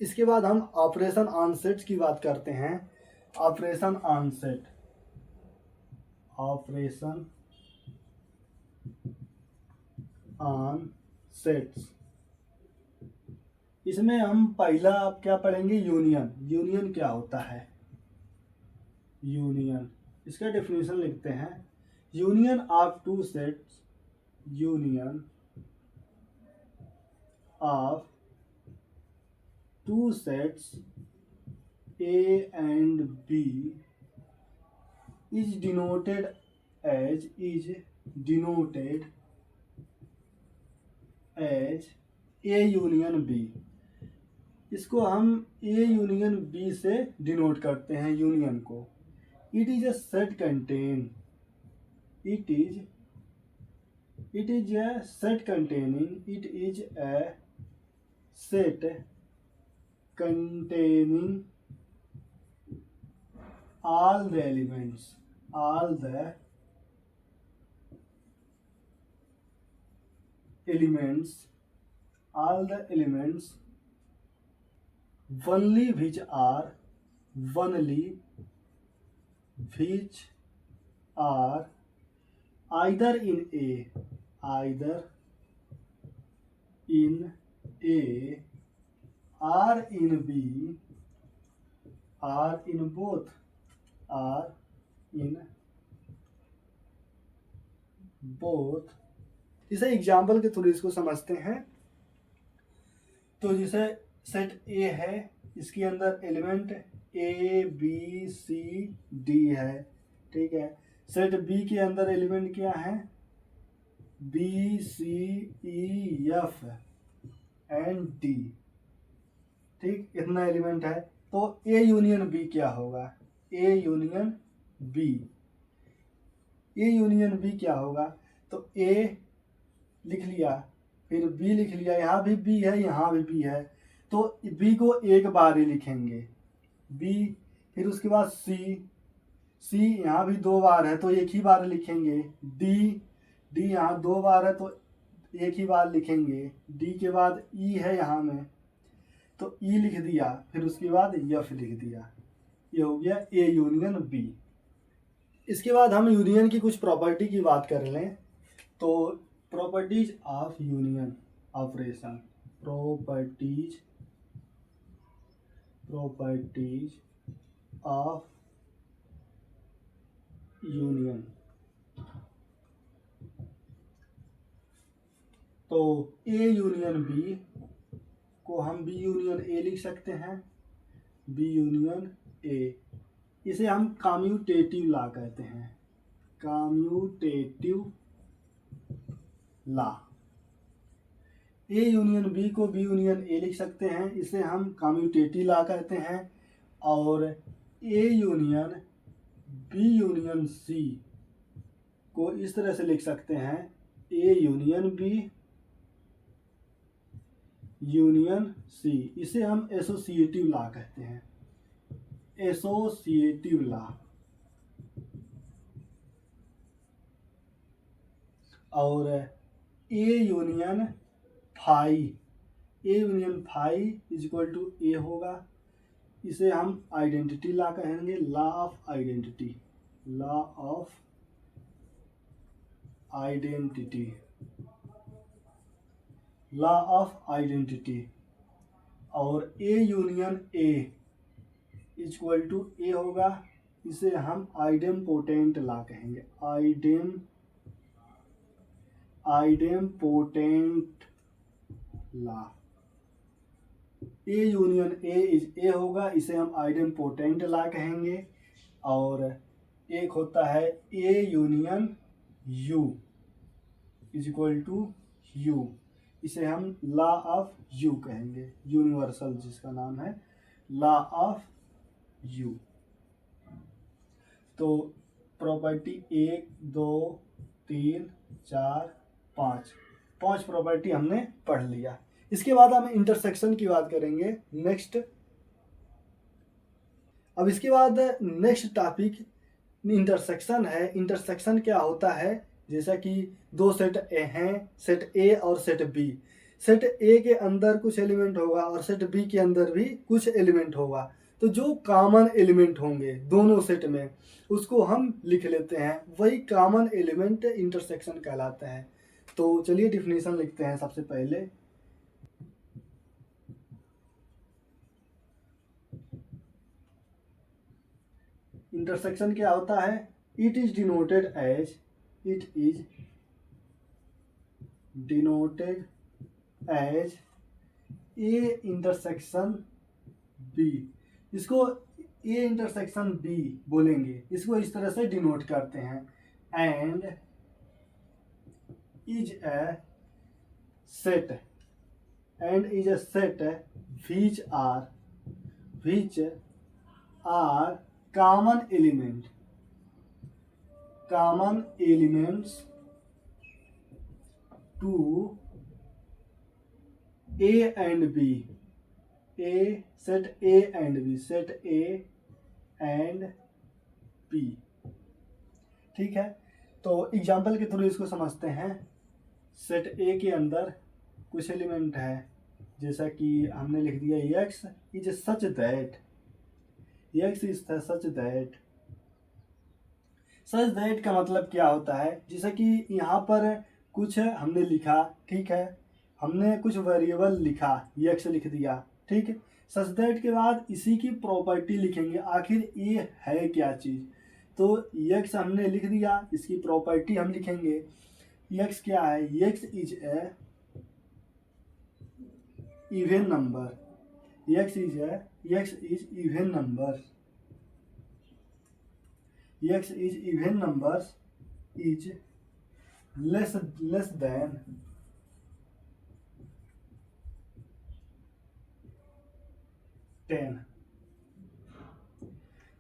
इसके बाद हम ऑपरेशन ऑन सेट्स की बात करते हैं। Operation on set, operation on sets, इसमें हम पहला क्या पढ़ेंगे, यूनियन। यूनियन क्या होता है? यूनियन, इसका डेफिनेशन लिखते हैं। Union of two sets, union of two sets A and B is denoted as A union B। इसको हम A यूनियन B से डिनोट करते हैं यूनियन को। It is a set contain, it is a set containing, it is a set containing all the elements only which are either in A or in B or in both or in both। इसे example के through इसको समझते हैं। तो जैसे set ए है, इसके अंदर element A B C D है, ठीक है। सेट बी के अंदर एलिमेंट क्या है, B C E F and D, ठीक, इतना एलिमेंट है। तो ए यूनियन बी क्या होगा, ए यूनियन बी क्या होगा? तो ए लिख लिया, फिर बी लिख लिया, यहाँ भी बी है, यहाँ भी बी है, तो बी को एक बार ही लिखेंगे, बी, फिर उसके बाद सी यहाँ भी दो बार है तो एक ही बार लिखेंगे, डी यहाँ दो बार है तो एक ही बार लिखेंगे, डी के बाद ई है यहाँ में तो ई लिख दिया, फिर उसके बाद एफ लिख दिया। ये हो गया ए यूनियन बी। इसके बाद हम यूनियन की कुछ प्रॉपर्टी की बात कर लें। तो properties of union operation, properties of union. तो ए यूनियन बी को हम बी यूनियन ए लिख सकते हैं, बी यूनियन ए। इसे हम कम्यूटेटिव लॉ कहते हैं, commutative law. A union B को बी यूनियन ए लिख सकते हैं, इसे हम कम्यूटेटिव लॉ कहते हैं। और A union B union C को इस तरह से लिख सकते हैं, A union B union C. इसे हम एसोसिएटिव लॉ कहते हैं, एसोसिएटिव लॉ। और A union phi is equal to A होगा, इसे हम आइडेंटिटी लॉ कहेंगे, law of identity, law of identity, law of identity. और A union A equal to A होगा, इसे हम आइडेम्पोटेंट लॉ कहेंगे, idempotent law. A union A is a होगा, इसे हम आइडेम्पोटेंट लॉ कहेंगे। और एक होता है A union U is equal to U, इसे हम लॉ ऑफ यू कहेंगे, यूनिवर्सल जिसका नाम है लॉ ऑफ यू। तो प्रॉपर्टी 1 2 3 4 5 प्रॉपर्टी हमने पढ़ लिया। इसके बाद हम इंटरसेक्शन की बात करेंगे नेक्स्ट। अब इसके बाद नेक्स्ट टॉपिक इंटरसेक्शन है। इंटरसेक्शन क्या होता है, जैसा कि दो सेट ए हैं, सेट ए और सेट बी। सेट ए के अंदर कुछ एलिमेंट होगा और सेट बी के अंदर भी कुछ एलिमेंट होगा, तो जो कॉमन एलिमेंट होंगे दोनों सेट में उसको हम लिख लेते हैं, वही कॉमन एलिमेंट इंटरसेक्शन कहलाता है। तो चलिए डिफिनीशन लिखते हैं सबसे पहले। इंटरसेक्शन क्या होता है? It is denoted as A intersection B. इसको ए इंटरसेक्शन बी बोलेंगे, इसको इस तरह से डिनोट करते हैं। And is a set which are common elements to A and B, set A and B। ठीक है, तो एग्जाम्पल के थ्रू इसको समझते हैं। सेट ए के अंदर कुछ एलिमेंट है, जैसा कि हमने लिख दिया x इज सच दैट का मतलब क्या होता है? जैसा कि यहाँ पर कुछ हमने लिखा, ठीक है, हमने कुछ वेरिएबल लिखा, x लिख दिया, ठीक है। सच दैट के बाद इसी की प्रॉपर्टी लिखेंगे, आखिर ये है क्या चीज़। तो x हमने लिख दिया, इसकी प्रॉपर्टी हम लिखेंगे। x क्या है? x is a even number, x is even number, x is even number is less than 10।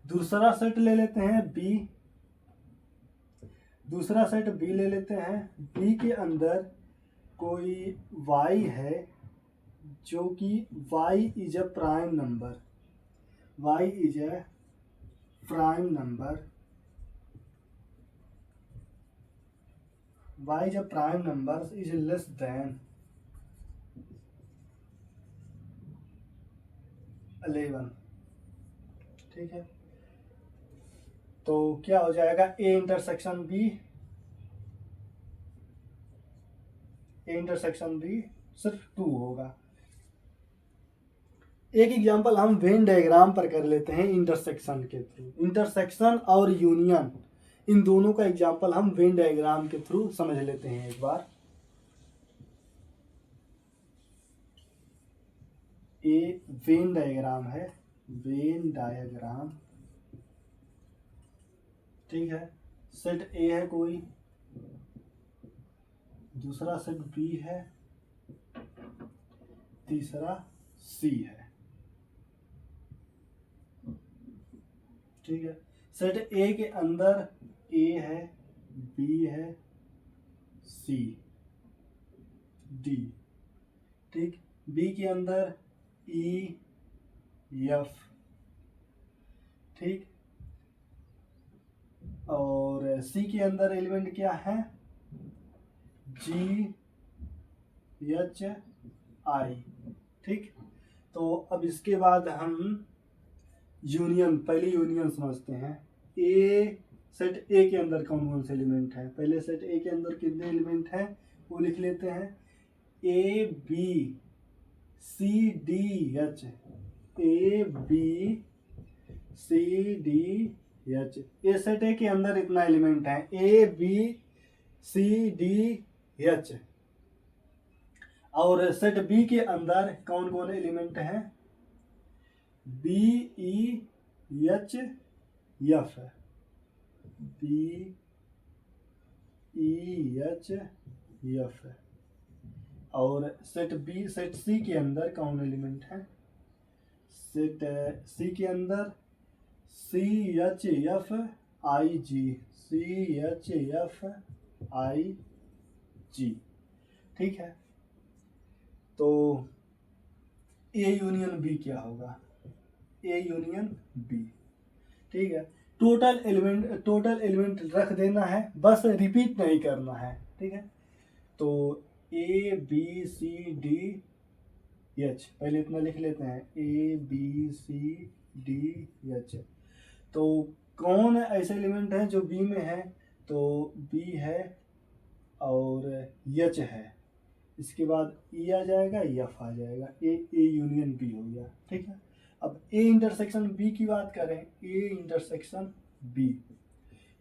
दूसरा सेट ले लेते हैं b, ले लेते हैं। b के अंदर कोई y है, जो कि y is a prime number, is less than 11। ठीक है, तो क्या हो जाएगा? ए इंटरसेक्शन बी सिर्फ 2 होगा। एक एग्जांपल हम वेन डायग्राम पर कर लेते हैं इंटरसेक्शन के थ्रू। इंटरसेक्शन और यूनियन, इन दोनों का एग्जांपल हम वेन डायग्राम के थ्रू समझ लेते हैं एक बार। ए वेन डायग्राम है, ठीक है। सेट ए है कोई, दूसरा सेट बी है, तीसरा सी है, ठीक है। सेट ए के अंदर ए है, बी है, सी, डी, ठीक। बी के अंदर ई, एफ, ठीक। और सी के अंदर एलिमेंट क्या है? जी, एच, आई, ठीक। तो अब इसके बाद हम पहले यूनियन समझते हैं। सेट ए के अंदर कौन कौन से एलिमेंट है? पहले सेट ए के अंदर कितने एलिमेंट हैं वो लिख लेते हैं। A B C D H, A set A के अंदर इतना एलिमेंट है, A B C D H. और सेट बी के अंदर कौन कौन एलिमेंट हैं? बी ई एच एफ, और सेट सी के अंदर कौन एलिमेंट है? सेट सी के अंदर सी एच एफ आई जी, ठीक है। तो ए यूनियन बी क्या होगा? ए यूनियन बी, ठीक है। टोटल एलिमेंट रख देना है, बस रिपीट नहीं करना है, ठीक है। तो A B C D H, पहले इतना लिख लेते हैं, A B C D H. तो कौन ऐसे एलिमेंट है जो बी में है? तो बी है और एच है, इसके बाद ई आ जाएगा, एफ आ जाएगा, ए यूनियन बी हो गया। ठीक है, अब ए इंटरसेक्शन बी की बात करें, ए इंटरसेक्शन बी,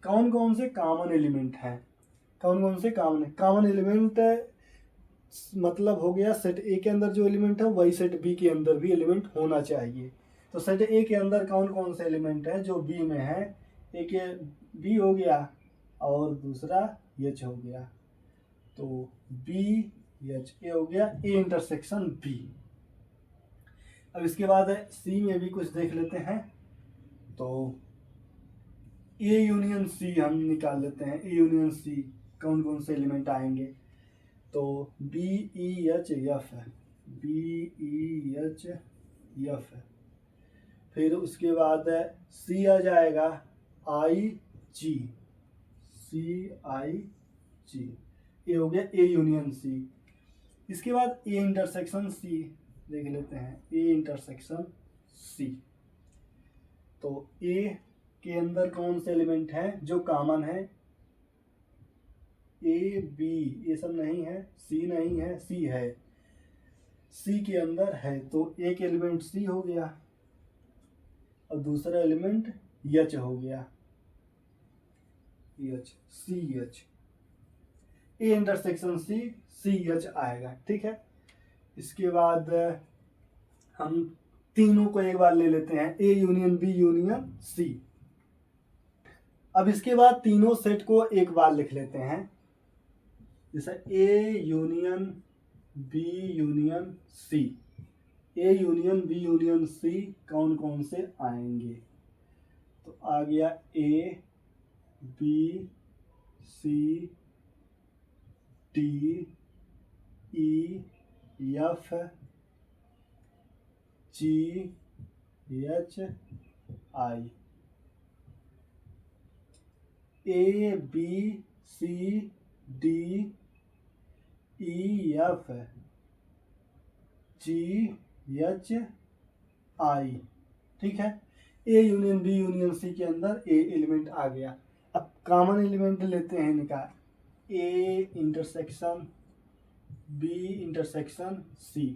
कौन कौन से कॉमन एलिमेंट हैं? कौन कौन से कॉमन एलिमेंट मतलब हो गया सेट ए के अंदर जो एलिमेंट है वही सेट बी के अंदर भी एलिमेंट होना चाहिए। तो सेट ए के अंदर कौन कौन से एलिमेंट है जो बी में है? एक बी हो गया और दूसरा एच हो गया, तो बी एच, ए हो गया ए इंटरसेक्शन बी। अब इसके बाद सी में भी कुछ देख लेते हैं, तो ए यूनियन सी हम निकाल लेते हैं। ए यूनियन सी कौन कौन से एलिमेंट आएंगे? तो बी ई एच एफ है, बी ई एच एफ है। फिर उसके बाद सी आ जाएगा आई जी, सी आई जी, ये हो गया ए यूनियन सी। इसके बाद ए इंटरसेक्शन सी देख लेते हैं, ए इंटरसेक्शन सी। तो ए के अंदर कौन से एलिमेंट हैं जो कॉमन है? ए बी ये सब नहीं है, सी नहीं है, सी है, सी के अंदर है, तो एक एलिमेंट सी हो गया और दूसरा एलिमेंट एच हो गया, H, C H, A intersection C, C H आएगा। ठीक है, इसके बाद हम तीनों को एक बार ले लेते हैं, A union B union C. अब इसके बाद तीनों सेट को एक बार लिख लेते हैं, जैसे A union B union C, A union B union C कौन कौन से आएंगे? तो आ गया A B C D E F G H I, A B C D E F G H I. ठीक है, A union B union C के अंदर ए एलिमेंट आ गया। अब कॉमन एलिमेंट लेते हैं इनका, A intersection B intersection C.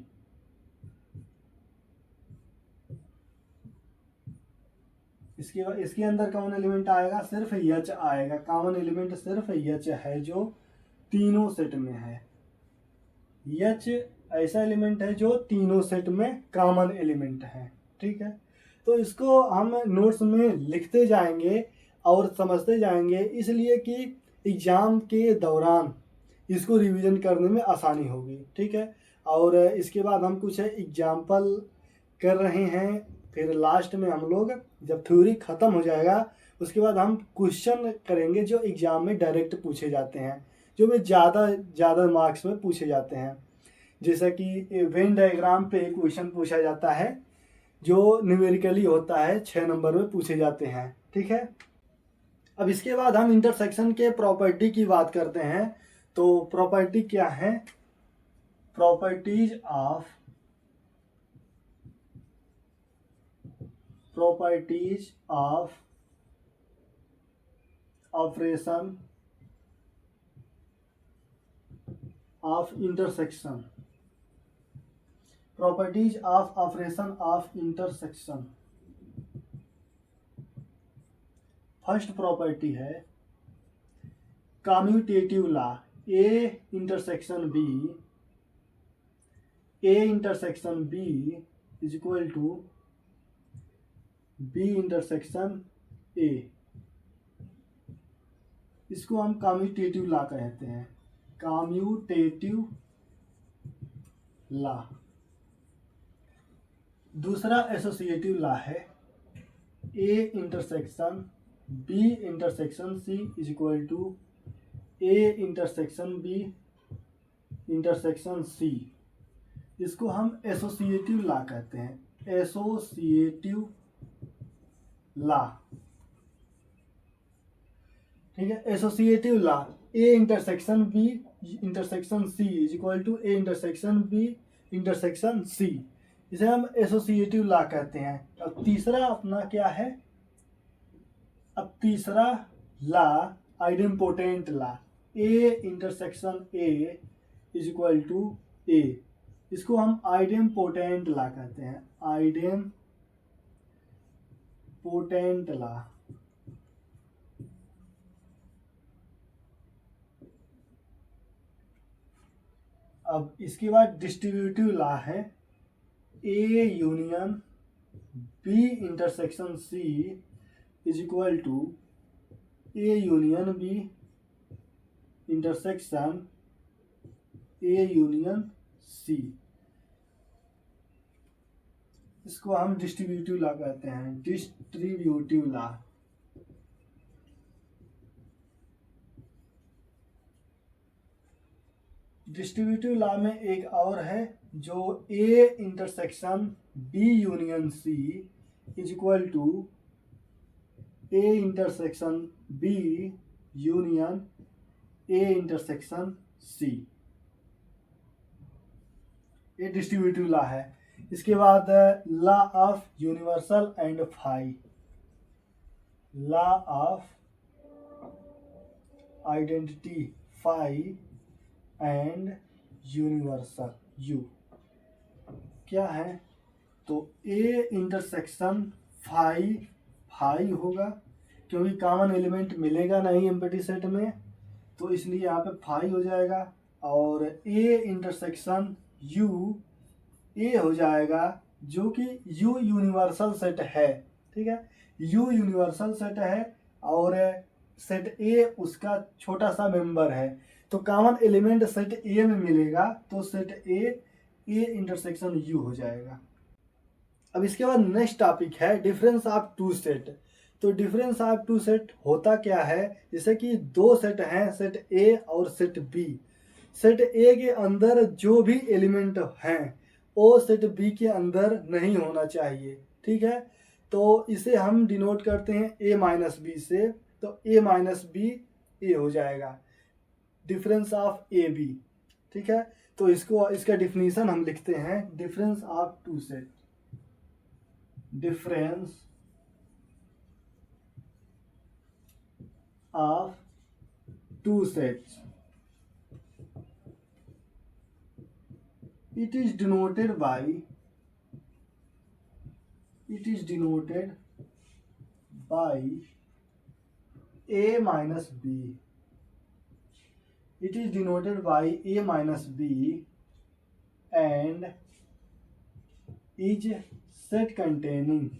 इसके बाद इसके अंदर कॉमन एलिमेंट आएगा, सिर्फ एच आएगा। कॉमन एलिमेंट सिर्फ एच है जो तीनों सेट में है। एच ऐसा एलिमेंट है जो तीनों सेट में कॉमन एलिमेंट है। ठीक है, तो इसको हम नोट्स में लिखते जाएंगे और समझते जाएंगे, इसलिए कि एग्ज़ाम के दौरान इसको रिवीजन करने में आसानी होगी। ठीक है, और इसके बाद हम कुछ एग्जाम्पल कर रहे हैं, फिर लास्ट में हम लोग जब थ्योरी ख़त्म हो जाएगा उसके बाद हम क्वेश्चन करेंगे जो एग्ज़ाम में डायरेक्ट पूछे जाते हैं, जो में ज़्यादा मार्क्स में पूछे जाते हैं। जैसा कि वेन डायग्राम पे क्वेश्चन पूछा जाता है जो न्यूमेरिकली होता है, 6 नंबर में पूछे जाते हैं। ठीक है, अब इसके बाद हम इंटरसेक्शन के प्रॉपर्टी की बात करते हैं। तो प्रॉपर्टी क्या है? Properties of operation of intersection, properties of operation of intersection. First property है commutative law, A intersection B is equal to B intersection A. इसको हम कम्यूटेटिव लॉ कहते हैं, कम्यूटेटिव लॉ। दूसरा एसोसिएटिव लॉ है, A intersection B intersection C is equal to A intersection B intersection C. इसको हम associative law कहते हैं, एसोसिएटिव लॉ। ठीक है। Associative law, A intersection B intersection C is equal to A intersection B intersection C, इसे हम associative law कहते हैं। अब तीसरा अपना क्या है, अब तीसरा law idempotent law, A intersection A is equal to A, इसको हम आइडेम्पोटेंट लॉ कहते हैं, आइडेम्पोटेंट लॉ। अब इसके बाद डिस्ट्रीब्यूटिव लॉ है, A union B intersection C is equal to A union B intersection A union C, इसको हम डिस्ट्रीब्यूटिव लॉ कहते हैं, डिस्ट्रीब्यूटिव लॉ। डिस्ट्रीब्यूटिव लॉ में एक और है जो A intersection B union C is equal to A intersection B union A intersection C, ये डिस्ट्रीब्यूटिव लॉ है। इसके बाद law of universal and phi, law of identity phi and universal U क्या है, तो ए इंटरसेक्शन फाई फाई होगा, क्योंकि common element मिलेगा नहीं एम्प्टी सेट में, तो इसलिए यहाँ पे फाई हो जाएगा। और ए इंटरसेक्शन यू ए हो जाएगा, जो कि यू यूनिवर्सल सेट है, ठीक है, यू यूनिवर्सल सेट है और सेट ए उसका छोटा सा मेंबर है, तो कॉमन एलिमेंट सेट ए में मिलेगा, तो सेट ए इंटरसेक्शन यू हो जाएगा। अब इसके बाद नेक्स्ट टॉपिक है डिफरेंस ऑफ टू सेट। तो डिफरेंस ऑफ टू सेट होता क्या है, जैसे कि दो सेट हैं, सेट ए और सेट बी। सेट ए के अंदर जो भी एलिमेंट हैं वो सेट बी के अंदर नहीं होना चाहिए, ठीक है। तो इसे हम डिनोट करते हैं ए माइनस बी से, तो ए माइनस बी ए हो जाएगा, डिफरेंस ऑफ ए बी, ठीक है। तो इसको इसका डिफिनीशन हम लिखते हैं, difference of two set, difference of two sets, it is denoted by a minus b, it is denoted by a minus b and is set containing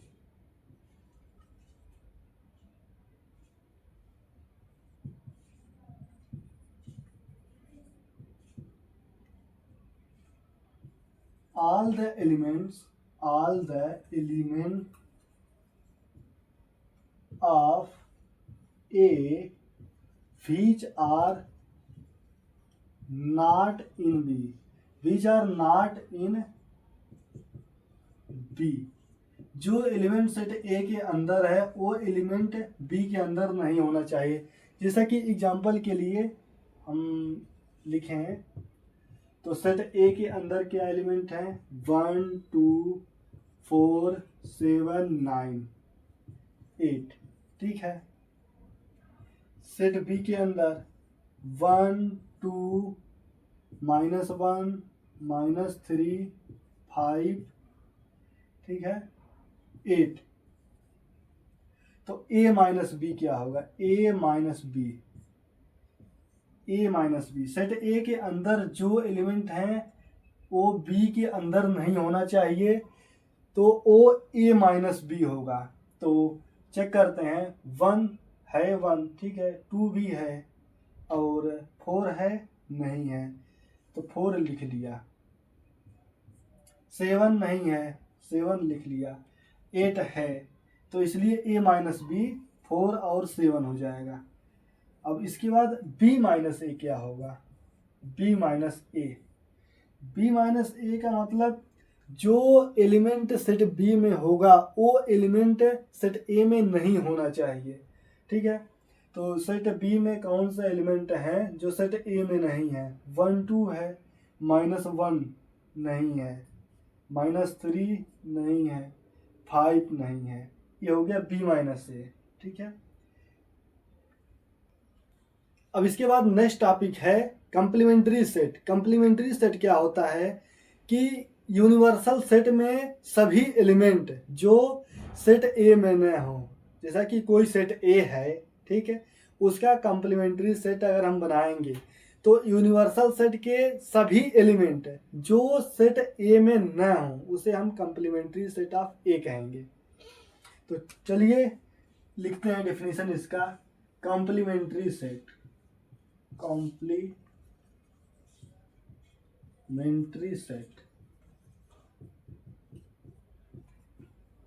all the elements of A which are not in B, which are not in B, जो element set A के अंदर है वो element B के अंदर नहीं होना चाहिए। जैसा कि एग्जांपल के लिए हम लिखें, तो सेट ए के अंदर क्या एलिमेंट हैं, 1 2 4 7 9 8, ठीक है। सेट बी के अंदर 1 2 -1 -3 5, ठीक है, 8। तो a माइनस बी क्या होगा, a minus B, set A के अंदर जो एलिमेंट हैं वो बी के अंदर नहीं होना चाहिए, तो ओ a माइनस बी होगा। तो चेक करते हैं, 1 है 1, ठीक है, 2 भी है और 4 है नहीं है, तो 4 लिख लिया, 7 नहीं है 7 लिख लिया, 8 है, तो इसलिए a माइनस बी 4 और 7 हो जाएगा। अब इसके बाद b माइनस ए क्या होगा, b माइनस ए का मतलब जो एलिमेंट सेट बी में होगा वो एलिमेंट सेट ए में नहीं होना चाहिए, ठीक है। तो सेट बी में कौन सा एलिमेंट है जो सेट ए में नहीं है? 1 2 है, -1 नहीं है, -3 नहीं है, 5 नहीं है। ये हो गया बी माइनस ए। ठीक है, अब इसके बाद नेक्स्ट टॉपिक है कंप्लीमेंट्री सेट। कंप्लीमेंट्री सेट क्या होता है कि यूनिवर्सल सेट में सभी एलिमेंट जो सेट ए में न हो, जैसा कि कोई सेट ए है, ठीक है, उसका कंप्लीमेंट्री सेट अगर हम बनाएंगे तो यूनिवर्सल सेट के सभी एलिमेंट जो सेट ए में न हो उसे हम कंप्लीमेंट्री सेट ऑफ ए कहेंगे। तो चलिए लिखते हैं डेफिनेशन इसका। Complementary set, complementary set,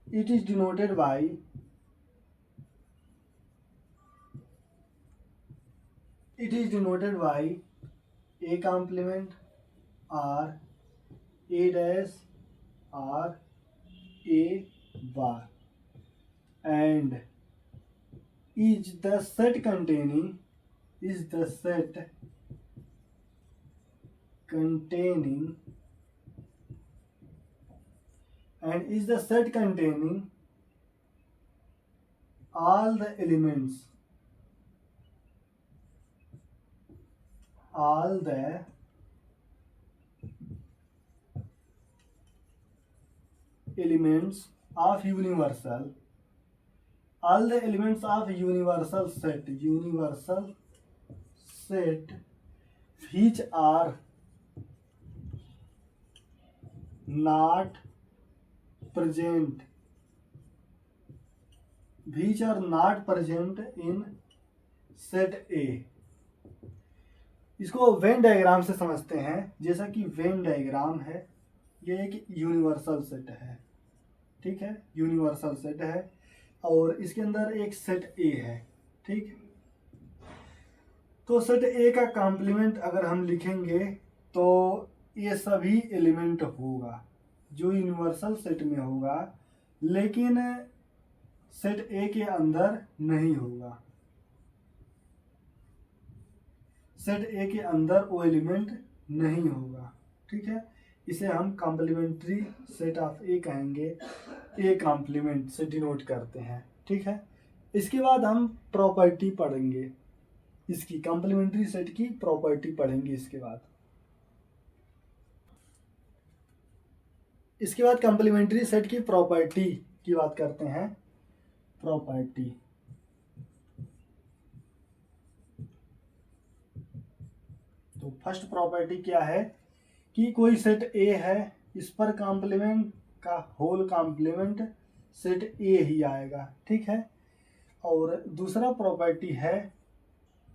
it is denoted by a complement or a dash or a bar, and is the set containing all the elements of universal set which are not present in set A। इसको Venn diagram से समझते हैं। जैसा कि Venn diagram है, ये एक universal set है, ठीक है, यूनिवर्सल सेट है और इसके अंदर एक सेट ए है, ठीक। तो सेट ए का कॉम्प्लीमेंट अगर हम लिखेंगे तो ये सभी एलिमेंट होगा जो यूनिवर्सल सेट में होगा, लेकिन सेट ए के अंदर नहीं होगा। सेट ए के अंदर वो एलिमेंट नहीं होगा, ठीक है। इसे हम कॉम्प्लीमेंट्री सेट ऑफ ए कहेंगे। ए कॉम्प्लीमेंट से डिनोट करते हैं, ठीक है। इसके बाद हम प्रॉपर्टी पढ़ेंगे, इसकी कॉम्प्लीमेंट्री सेट की प्रॉपर्टी पढ़ेंगे। इसके बाद कॉम्प्लीमेंट्री सेट की प्रॉपर्टी की बात करते हैं। प्रॉपर्टी, तो फर्स्ट प्रॉपर्टी क्या है कि कोई सेट ए है, इस पर कॉम्प्लीमेंट का होल कॉम्प्लीमेंट सेट ए ही आएगा, ठीक है। और दूसरा प्रॉपर्टी है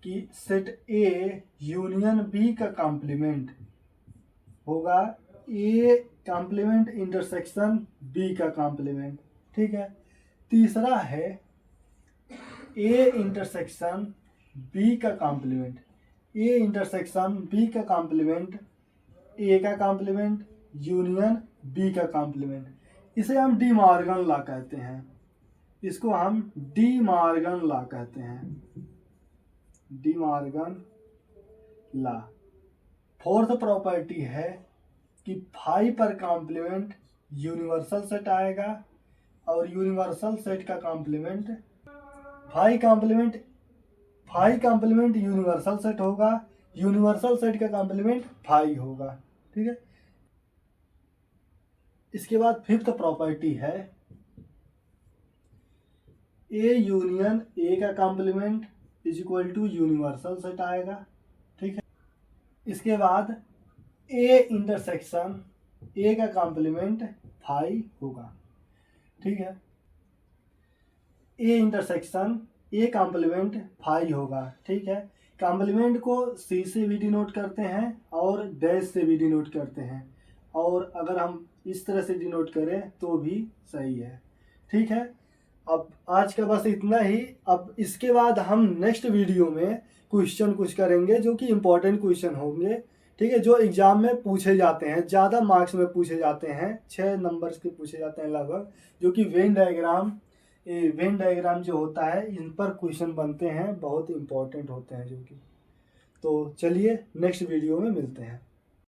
कि सेट ए यूनियन बी का कॉम्प्लीमेंट होगा ए कॉम्प्लीमेंट इंटरसेक्शन बी का कॉम्प्लीमेंट, ठीक है। तीसरा है ए इंटरसेक्शन बी का कॉम्प्लीमेंट, ए इंटरसेक्शन बी का कॉम्प्लीमेंट ए का कॉम्प्लीमेंट यूनियन बी का कॉम्प्लीमेंट। इसे हम डी मॉर्गन लॉ कहते हैं, इसको हम डी मॉर्गन लॉ कहते हैं, De Morgan law. Fourth property है कि फाई पर कॉम्प्लीमेंट यूनिवर्सल सेट आएगा और यूनिवर्सल सेट का complement phi complement universal set होगा, यूनिवर्सल सेट का कॉम्प्लीमेंट फाई होगा, ठीक है। इसके बाद फिफ्थ प्रॉपर्टी है ए यूनियन ए का complement is equal to universal set आएगा, ठीक है। इसके बाद ए इंटरसेक्शन ए का कॉम्प्लीमेंट फाई होगा, ठीक है। A intersection A complement phi होगा, ठीक है। कॉम्प्लीमेंट को सी से भी डिनोट करते हैं और डैश से भी डिनोट करते हैं, और अगर हम इस तरह से डिनोट करें तो भी सही है, ठीक है। अब आज का बस इतना ही। अब इसके बाद हम नेक्स्ट वीडियो में क्वेश्चन कुछ करेंगे जो कि इम्पोर्टेंट क्वेश्चन होंगे, ठीक है, जो एग्जाम में पूछे जाते हैं, ज़्यादा मार्क्स में पूछे जाते हैं, 6 नंबर्स के पूछे जाते हैं लगभग, जो कि वेन डायग्राम ये वेन डायग्राम जो होता है इन पर क्वेश्चन बनते हैं, बहुत इंपॉर्टेंट होते हैं जो कि। तो चलिए नेक्स्ट वीडियो में मिलते हैं।